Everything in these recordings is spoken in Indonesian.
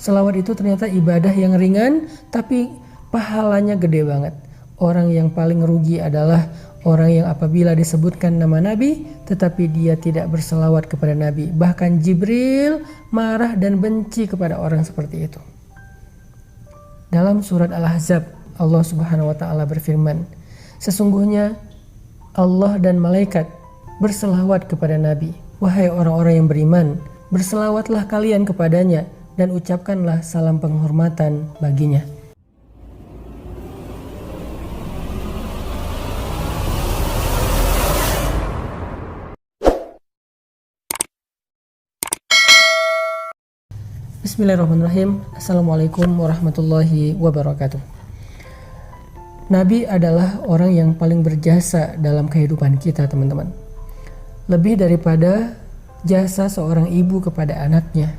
Selawat itu ternyata ibadah yang ringan, tapi pahalanya gede banget. Orang yang paling rugi adalah orang yang apabila disebutkan nama Nabi, tetapi dia tidak berselawat kepada Nabi. Bahkan Jibril marah dan benci kepada orang seperti itu. Dalam surat Al-Ahzab, Allah Subhanahu wa Ta'ala berfirman, sesungguhnya Allah dan malaikat berselawat kepada Nabi. Wahai orang-orang yang beriman, berselawatlah kalian kepadanya dan ucapkanlah salam penghormatan baginya. Bismillahirrahmanirrahim. Assalamualaikum warahmatullahi wabarakatuh. Nabi adalah orang yang paling berjasa dalam kehidupan kita, teman-teman. Lebih daripada jasa seorang ibu kepada anaknya,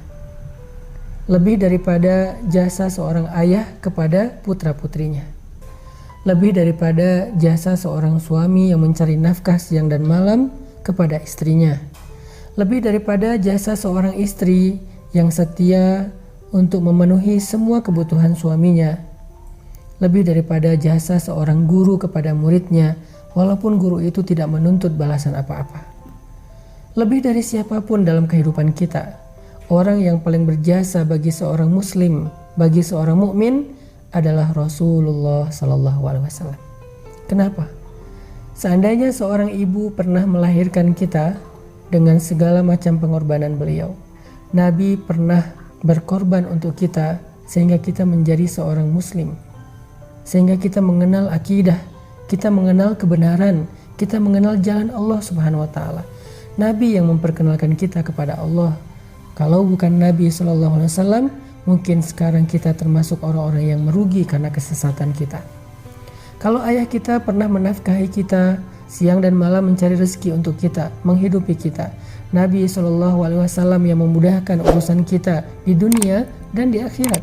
lebih daripada jasa seorang ayah kepada putra-putrinya, lebih daripada jasa seorang suami yang mencari nafkah siang dan malam kepada istrinya, lebih daripada jasa seorang istri yang setia untuk memenuhi semua kebutuhan suaminya, lebih daripada jasa seorang guru kepada muridnya walaupun guru itu tidak menuntut balasan apa-apa. Lebih dari siapapun dalam kehidupan kita, orang yang paling berjasa bagi seorang muslim, bagi seorang mukmin adalah Rasulullah Sallallahu Alaihi Wasallam. Kenapa? Seandainya seorang ibu pernah melahirkan kita dengan segala macam pengorbanan beliau, Nabi pernah berkorban untuk kita sehingga kita menjadi seorang muslim, sehingga kita mengenal akidah, kita mengenal kebenaran, kita mengenal jalan Allah Subhanahu wa Ta'ala. Nabi yang memperkenalkan kita kepada Allah. Kalau bukan Nabi Sallallahu Alaihi Wasallam, mungkin sekarang kita termasuk orang-orang yang merugi karena kesesatan kita. Kalau ayah kita pernah menafkahi kita siang dan malam mencari rezeki untuk kita, menghidupi kita, Nabi Sallallahu Alaihi Wasallam yang memudahkan urusan kita di dunia dan di akhirat.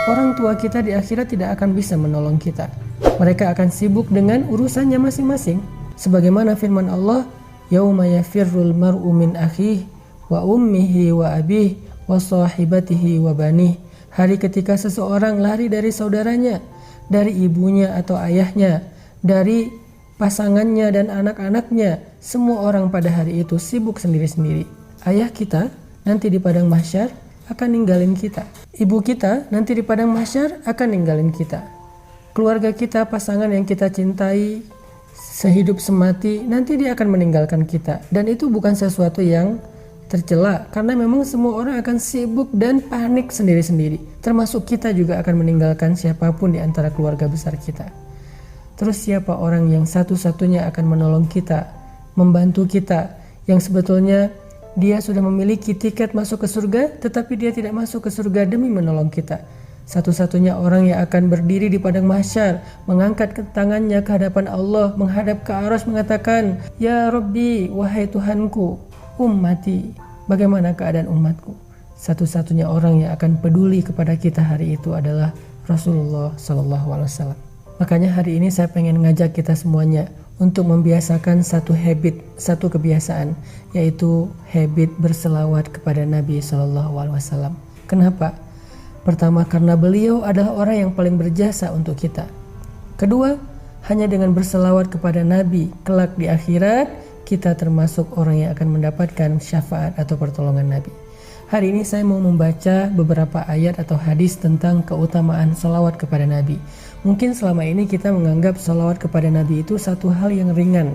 Orang tua kita di akhirat tidak akan bisa menolong kita. Mereka akan sibuk dengan urusannya masing-masing. Sebagaimana firman Allah, "Yauma yafirrul mar'u min akhihi wa ummihi wa abihi wa sahibatihi wa banih." Hari ketika seseorang lari dari saudaranya, dari ibunya atau ayahnya, dari pasangannya dan anak-anaknya. Semua orang pada hari itu sibuk sendiri-sendiri. Ayah kita nanti di padang mahsyar akan ninggalin kita. Ibu kita nanti di padang mahsyar akan ninggalin kita. Keluarga kita, pasangan yang kita cintai sehidup semati, nanti dia akan meninggalkan kita. Dan itu bukan sesuatu yang tercela, karena memang semua orang akan sibuk dan panik sendiri-sendiri. Termasuk kita juga akan meninggalkan siapapun di antara keluarga besar kita. Terus siapa orang yang satu-satunya akan menolong kita, membantu kita, yang sebetulnya dia sudah memiliki tiket masuk ke surga, tetapi dia tidak masuk ke surga demi menolong kita. Satu-satunya orang yang akan berdiri di padang mahsyar, mengangkat tangannya ke hadapan Allah, menghadap ke arsy mengatakan, "Ya Rabbi, wahai Tuhanku, ummati, bagaimana keadaan umatku?" Satu-satunya orang yang akan peduli kepada kita hari itu adalah Rasulullah Sallallahu Alaihi Wasallam. Makanya hari ini saya pengen ngajak kita semuanya untuk membiasakan satu habit, satu kebiasaan, yaitu habit berselawat kepada Nabi Sallallahu Alaihi Wasallam. Kenapa? Pertama, karena beliau adalah orang yang paling berjasa untuk kita. Kedua, hanya dengan berselawat kepada Nabi, kelak di akhirat, kita termasuk orang yang akan mendapatkan syafaat atau pertolongan Nabi. Hari ini saya mau membaca beberapa ayat atau hadis tentang keutamaan salawat kepada Nabi. Mungkin selama ini kita menganggap salawat kepada Nabi itu satu hal yang ringan,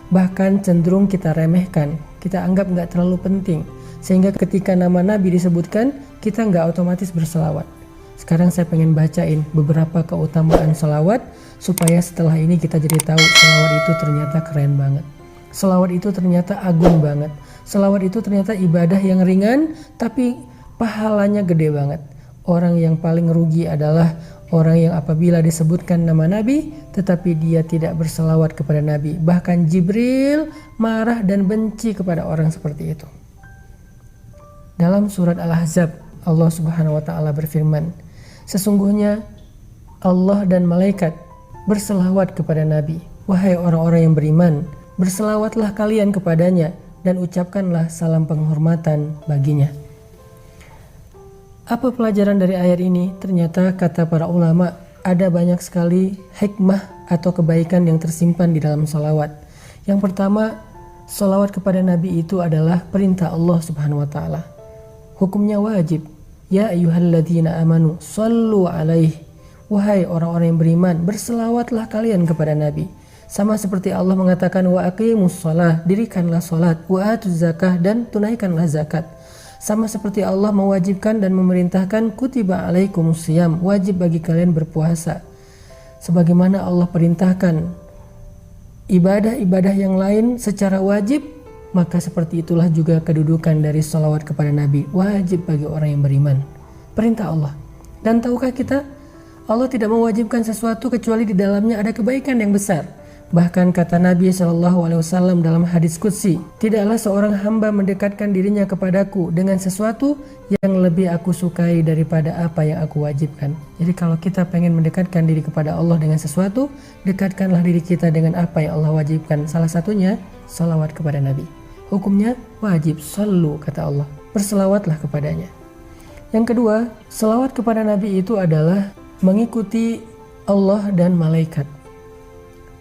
bahkan cenderung kita remehkan, kita anggap nggak terlalu penting, sehingga ketika nama Nabi disebutkan, kita nggak otomatis berselawat. Sekarang saya pengen bacain beberapa keutamaan salawat, supaya setelah ini kita jadi tahu salawat itu ternyata keren banget. Salawat itu ternyata agung banget. Salawat itu ternyata ibadah yang ringan, tapi pahalanya gede banget. Orang yang paling rugi adalah orang yang apabila disebutkan nama Nabi, tetapi dia tidak berselawat kepada Nabi. Bahkan Jibril marah dan benci kepada orang seperti itu. Dalam surat Al-Ahzab, Allah Subhanahu wa Ta'ala berfirman, sesungguhnya Allah dan malaikat berselawat kepada Nabi. Wahai orang-orang yang beriman, berselawatlah kalian kepadanya dan ucapkanlah salam penghormatan baginya. Apa pelajaran dari ayat ini? Ternyata kata para ulama ada banyak sekali hikmah atau kebaikan yang tersimpan di dalam salawat. Yang pertama, salawat kepada Nabi itu adalah perintah Allah Subhanahu wa taala. Hukumnya wajib. Ya ayyuhalladzina amanu sallu alaihi. Wahai orang-orang yang beriman, berselawatlah kalian kepada Nabi. Sama seperti Allah mengatakan wa aqimus shalah, dirikanlah salat, wa atuz zakah, dan tunaikanlah zakat. Sama seperti Allah mewajibkan dan memerintahkan kutiba alaikumus shiyam, wajib bagi kalian berpuasa. Sebagaimana Allah perintahkan ibadah-ibadah yang lain secara wajib, maka seperti itulah juga kedudukan dari salawat kepada Nabi, wajib bagi orang yang beriman. Perintah Allah. Dan tahukah kita, Allah tidak mewajibkan sesuatu kecuali di dalamnya ada kebaikan yang besar. Bahkan kata Nabi SAW dalam hadis qudsi, tidaklah seorang hamba mendekatkan dirinya kepadaku dengan sesuatu yang lebih aku sukai daripada apa yang aku wajibkan. Jadi kalau kita pengen mendekatkan diri kepada Allah dengan sesuatu, dekatkanlah diri kita dengan apa yang Allah wajibkan. Salah satunya, salawat kepada Nabi. Hukumnya wajib, sallu kata Allah, berselawatlah kepadanya. Yang kedua, salawat kepada Nabi itu adalah mengikuti Allah dan malaikat.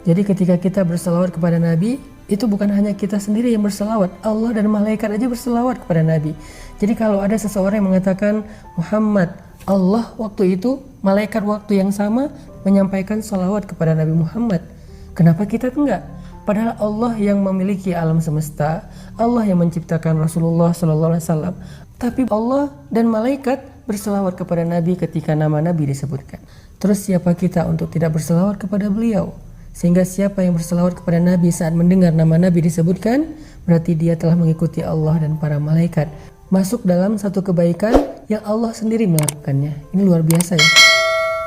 Jadi ketika kita berselawat kepada Nabi, itu bukan hanya kita sendiri yang berselawat, Allah dan malaikat aja berselawat kepada Nabi. Jadi kalau ada seseorang yang mengatakan Muhammad, Allah waktu itu, malaikat waktu yang sama menyampaikan salawat kepada Nabi Muhammad. Kenapa kita enggak? Padahal Allah yang memiliki alam semesta, Allah yang menciptakan Rasulullah SAW. Tapi Allah dan malaikat berselawat kepada Nabi ketika nama Nabi disebutkan. Terus siapa kita untuk tidak berselawat kepada beliau? Sehingga siapa yang berselawat kepada Nabi saat mendengar nama Nabi disebutkan, berarti dia telah mengikuti Allah dan para malaikat. Masuk dalam satu kebaikan yang Allah sendiri melakukannya. Ini luar biasa ya.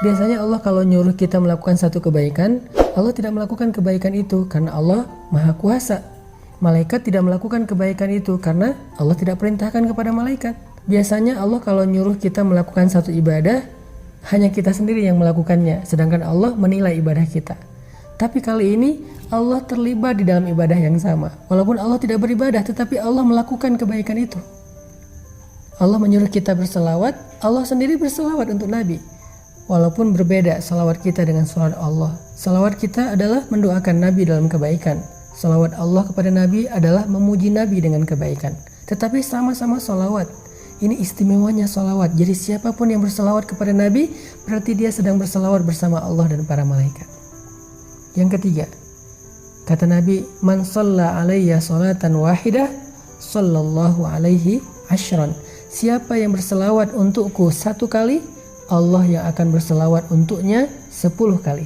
Biasanya Allah kalau nyuruh kita melakukan satu kebaikan, Allah tidak melakukan kebaikan itu karena Allah Maha Kuasa. Malaikat tidak melakukan kebaikan itu karena Allah tidak perintahkan kepada malaikat. Biasanya Allah kalau nyuruh kita melakukan satu ibadah, hanya kita sendiri yang melakukannya, sedangkan Allah menilai ibadah kita. Tapi kali ini Allah terlibat di dalam ibadah yang sama. Walaupun Allah tidak beribadah, tetapi Allah melakukan kebaikan itu. Allah menyuruh kita berselawat, Allah sendiri berselawat untuk Nabi. Walaupun berbeda salawat kita dengan salawat Allah. Salawat kita adalah mendoakan Nabi dalam kebaikan. Salawat Allah kepada Nabi adalah memuji Nabi dengan kebaikan. Tetapi sama-sama salawat. Ini istimewanya salawat. Jadi siapapun yang berselawat kepada Nabi, berarti dia sedang berselawat bersama Allah dan para malaikat. Yang ketiga, kata Nabi, man shalla alayya salatan wahidah, sallallahu alaihi ashran. Siapa yang berselawat untukku satu kali, Allah yang akan berselawat untuknya 10 kali.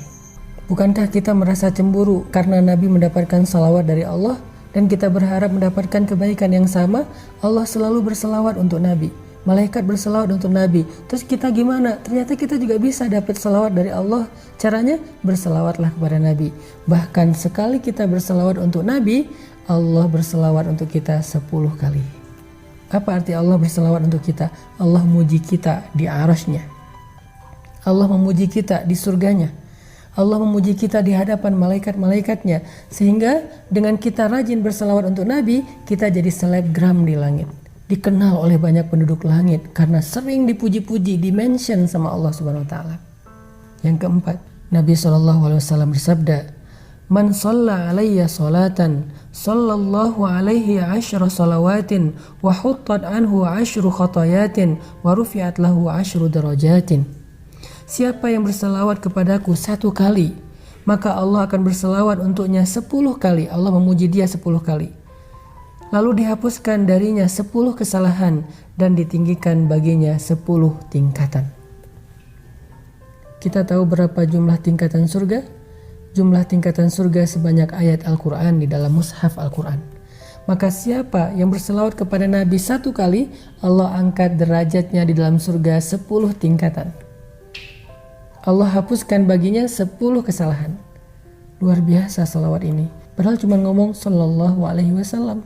Bukankah kita merasa cemburu karena Nabi mendapatkan salawat dari Allah dan kita berharap mendapatkan kebaikan yang sama? Allah selalu berselawat untuk Nabi, malaikat berselawat untuk Nabi. Terus kita gimana? Ternyata kita juga bisa dapat selawat dari Allah. Caranya berselawatlah kepada Nabi. Bahkan sekali kita berselawat untuk Nabi, Allah berselawat untuk kita 10 kali. Apa arti Allah berselawat untuk kita? Allah memuji kita di arasy-Nya. Allah memuji kita di surganya. Allah memuji kita di hadapan malaikat-malaikatnya. Sehingga dengan kita rajin berselawat untuk Nabi, kita jadi selebgram di langit. Dikenal oleh banyak penduduk langit karena sering dipuji-puji, dimention sama Allah Subhanahu wa taala. Yang keempat, Nabi SAW bersabda, "Man shalla alayya salatan, sallallahu alaihi 10 salawatin, wa huttat anhu 10 khatayatin, wa rufi'at lahu 10 darajatin." Siapa yang berselawat kepadaku satu kali, maka Allah akan berselawat untuknya 10 kali. Allah memuji dia 10 kali. Lalu dihapuskan darinya 10 kesalahan dan ditinggikan baginya 10 tingkatan. Kita tahu berapa jumlah tingkatan surga? Jumlah tingkatan surga sebanyak ayat Al-Quran di dalam mushaf Al-Quran. Maka siapa yang berselawat kepada Nabi satu kali, Allah angkat derajatnya di dalam surga 10 tingkatan. Allah hapuskan baginya 10 kesalahan. Luar biasa salawat ini. Padahal cuma ngomong sallallahu alaihi wasallam.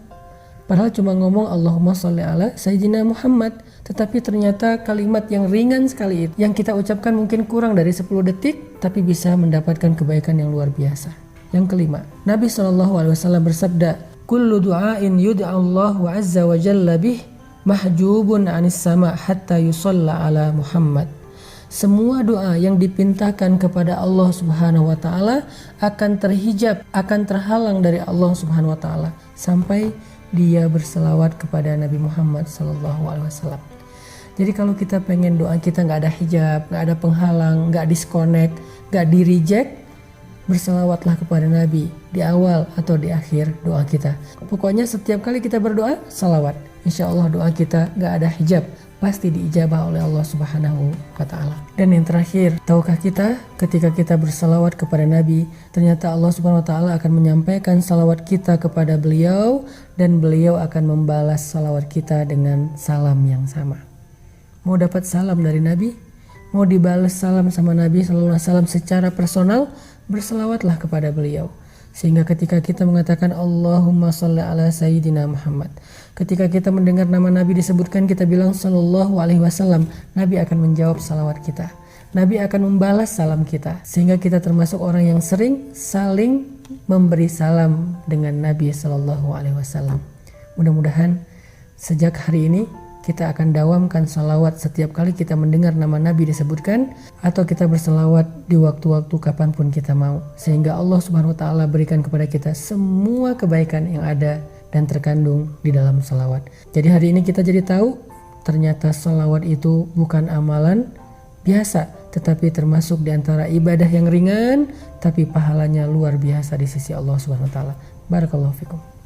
Padahal cuma ngomong Allahumma sholli ala Sayyidina Muhammad. Tetapi ternyata kalimat yang ringan sekali itu, yang kita ucapkan mungkin kurang dari 10 detik, tapi bisa mendapatkan kebaikan yang luar biasa. Yang kelima, Nabi SAW bersabda, kullu du'ain yud'allahu azza wa jalla bih, mahjubun 'anis sama hatta yusalla ala Muhammad. Semua doa yang dipintakan kepada Allah Subhanahu wa taala akan terhijab, akan terhalang dari Allah Subhanahu wa taala sampai dia berselawat kepada Nabi Muhammad sallallahu alaihi wasallam. Jadi kalau kita pengen doa kita nggak ada hijab, nggak ada penghalang, nggak disconnect, nggak di reject, berselawatlah kepada Nabi di awal atau di akhir doa kita. Pokoknya setiap kali kita berdoa, salawat. Insya Allah doa kita nggak ada hijab, pasti diijabah oleh Allah Subhanahu wa ta'ala. Dan yang terakhir, tahukah kita ketika kita bersalawat kepada Nabi, ternyata Allah Subhanahu wa ta'ala akan menyampaikan salawat kita kepada beliau dan beliau akan membalas salawat kita dengan salam yang sama. Mau dapat salam dari Nabi, mau dibalas salam sama Nabi sallallahu alaihi wasallam secara personal, berselawatlah kepada beliau. Sehingga ketika kita mengatakan Allahumma sholli ala Sayyidina Muhammad, ketika kita mendengar nama Nabi disebutkan, kita bilang sallallahu alaihi wasallam, Nabi akan menjawab salawat kita. Nabi akan membalas salam kita. Sehingga kita termasuk orang yang sering saling memberi salam dengan Nabi sallallahu alaihi wasallam. Mudah-mudahan sejak hari ini kita akan dawamkan salawat setiap kali kita mendengar nama Nabi disebutkan, atau kita bersalawat di waktu-waktu kapanpun kita mau, sehingga Allah Subhanahu wa ta'ala berikan kepada kita semua kebaikan yang ada dan terkandung di dalam salawat. Jadi hari ini kita jadi tahu ternyata salawat itu bukan amalan biasa, tetapi termasuk di antara ibadah yang ringan tapi pahalanya luar biasa di sisi Allah Subhanahu wa ta'ala. Barakallahu fikum.